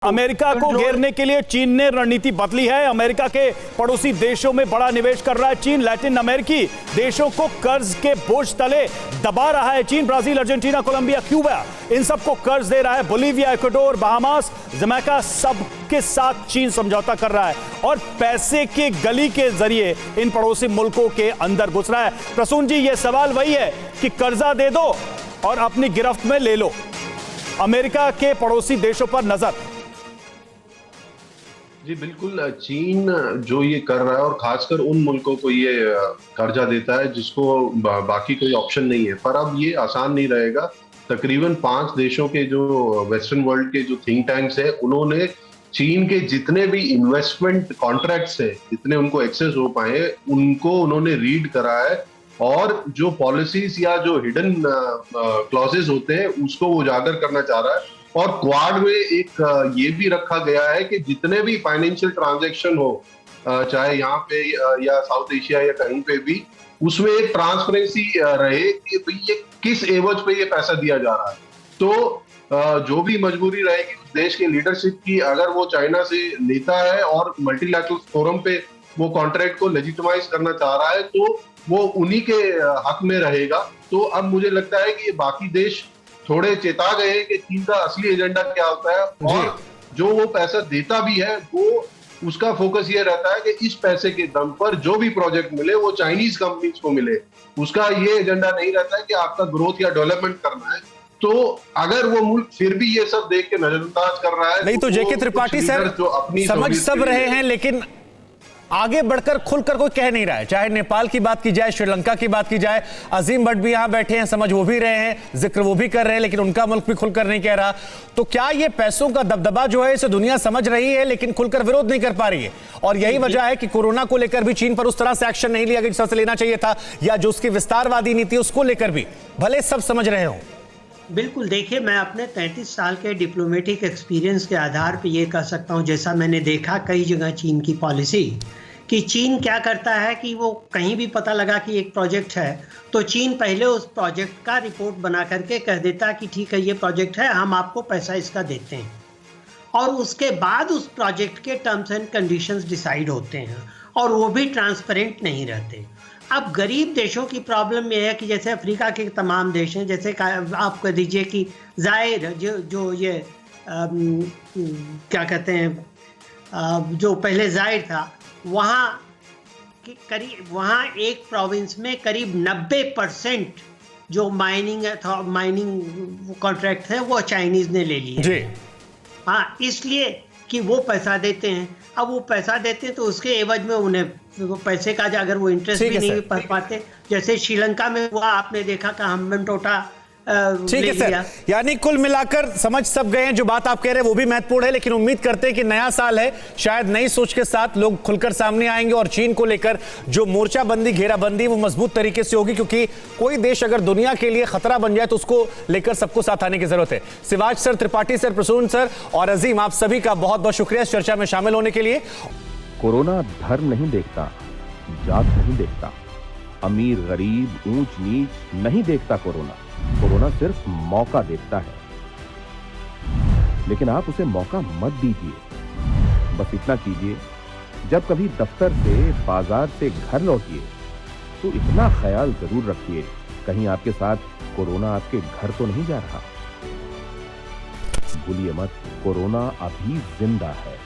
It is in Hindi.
अमेरिका को घेरने के लिए चीन ने रणनीति बदली है। अमेरिका के पड़ोसी देशों में बड़ा निवेश कर रहा है चीन। लैटिन अमेरिकी देशों को कर्ज के बोझ तले दबा रहा है चीन। ब्राजील, अर्जेंटीना, कोलंबिया, क्यूबा, इन सबको कर्ज दे रहा है। बोलीविया, इक्वाडोर, बहामास, जमैका, सबके साथ चीन समझौता कर रहा है और पैसे के गली के जरिए इन पड़ोसी मुल्कों के अंदर घुस रहा है। प्रसून जी, ये सवाल वही है कि कर्जा दे दो और अपनी गिरफ्त में ले लो। अमेरिका के पड़ोसी देशों पर नजर। जी बिल्कुल, चीन जो ये कर रहा है और खासकर उन मुल्कों को ये कर्जा देता है जिसको बाकी कोई ऑप्शन नहीं है। पर अब ये आसान नहीं रहेगा। तकरीबन 5 देशों के जो वेस्टर्न वर्ल्ड के जो थिंक टैंक्स है, उन्होंने चीन के जितने भी इन्वेस्टमेंट कॉन्ट्रैक्ट्स है, जितने उनको एक्सेस हो पाए, उनको उन्होंने रीड करा है और जो पॉलिसीज या जो हिडन क्लॉजेस होते हैं उसको वो उजागर करना चाह रहा है। और क्वाड में एक ये भी रखा गया है कि जितने भी फाइनेंशियल ट्रांजैक्शन हो, चाहे यहाँ पे या साउथ एशिया या कहीं पे भी, उसमें एक ट्रांसपेरेंसी रहे कि भाई ये किस एवज पे ये पैसा दिया जा रहा है। तो जो भी मजबूरी रहेगी उस देश के लीडरशिप की, अगर वो चाइना से लेता है और मल्टीलैटरल फोरम पे वो कॉन्ट्रैक्ट को लेजिटिमाइज करना चाह रहा है, तो वो उन्हीं के हक में रहेगा। तो अब मुझे लगता है कि ये बाकी देश थोड़े चेता गए हैं कि चीन का असली एजेंडा क्या होता है, और जो वो पैसा देता भी है वो उसका फोकस ये रहता है कि इस पैसे के दम पर जो भी प्रोजेक्ट मिले वो चाइनीज कंपनीज को मिले। उसका ये एजेंडा नहीं रहता है कि आपका ग्रोथ या डेवलपमेंट करना है। तो अगर वो मुल्क फिर भी ये सब देख के नजरअंदाज कर रहा है, नहीं तो जेके त्रिपाठी सर जो अपनी समझ सब रहे हैं, लेकिन आगे बढ़कर खुलकर कोई कह नहीं रहा है। चाहे नेपाल की बात की जाए, श्रीलंका की बात की जाए, अजीम भट्ट भी यहां बैठे हैं, समझ वो भी रहे हैं, जिक्र वो भी कर रहे हैं, लेकिन उनका मुल्क भी खुलकर नहीं कह रहा। तो क्या ये पैसों का दबदबा जो है इसे दुनिया समझ रही है लेकिन खुलकर विरोध नहीं कर पा रही है? और यही वजह है कि कोरोना को लेकर भी चीन पर उस तरह से एक्शन नहीं लिया जिस तरह से लेना चाहिए था, या जो उसकी विस्तारवादी नीति उसको लेकर भी भले सब समझ रहे हो। बिल्कुल, देखिए, मैं अपने 33 साल के डिप्लोमेटिक एक्सपीरियंस के आधार पर यह कह सकता हूं, जैसा मैंने देखा कई जगह चीन की पॉलिसी, कि चीन क्या करता है कि वो कहीं भी पता लगा कि एक प्रोजेक्ट है तो चीन पहले उस प्रोजेक्ट का रिपोर्ट बना करके कह देता कि ठीक है ये प्रोजेक्ट है, हम आपको पैसा इसका देते हैं, और उसके बाद उस प्रोजेक्ट के टर्म्स एंड कंडीशंस डिसाइड होते हैं और वो भी ट्रांसपेरेंट नहीं रहते। अब गरीब देशों की प्रॉब्लम ये है कि जैसे अफ्रीका के तमाम देश हैं, जैसे आप कह दीजिए कि ज़ायर जो ये क्या कहते हैं, जो पहले ज़ायर था, वहाँ एक प्रोविंस में करीब 90% जो माइनिंग कॉन्ट्रैक्ट है वो चाइनीज ने ले लिए। हाँ, इसलिए कि वो पैसा देते हैं। अब वो पैसा देते हैं तो उसके एवज में उन्हें वो पैसे का अगर वो इंटरेस्ट भी नहीं भर पाते, जैसे श्रीलंका में हुआ, आपने देखा कि हम्बनटोटा। ठीक है सर, यानी कुल मिलाकर समझ सब गए हैं। जो बात आप कह रहे हैं वो भी महत्वपूर्ण है, लेकिन उम्मीद करते हैं कि नया साल है, शायद नई सोच के साथ लोग खुलकर सामने आएंगे और चीन को लेकर जो मोर्चाबंदी, घेराबंदी वो मजबूत तरीके से होगी, क्योंकि कोई देश अगर दुनिया के लिए खतरा बन जाए तो उसको लेकर सबको साथ आने की जरूरत है। Shivaj sir, Tripathi sir, Prasoon sir और अजीम, आप सभी का बहुत बहुत शुक्रिया इस चर्चा में शामिल होने के लिए। कोरोना धर्म नहीं देखता, जात नहीं देखता, अमीर गरीब ऊंच नीच नहीं देखता। कोरोना सिर्फ मौका देखता है, लेकिन आप उसे मौका मत दीजिए। बस इतना कीजिए, जब कभी दफ्तर से, बाजार से घर लौटिए तो इतना ख्याल जरूर रखिए कहीं आपके साथ कोरोना आपके घर तो नहीं जा रहा। भूलिए मत, कोरोना अभी जिंदा है।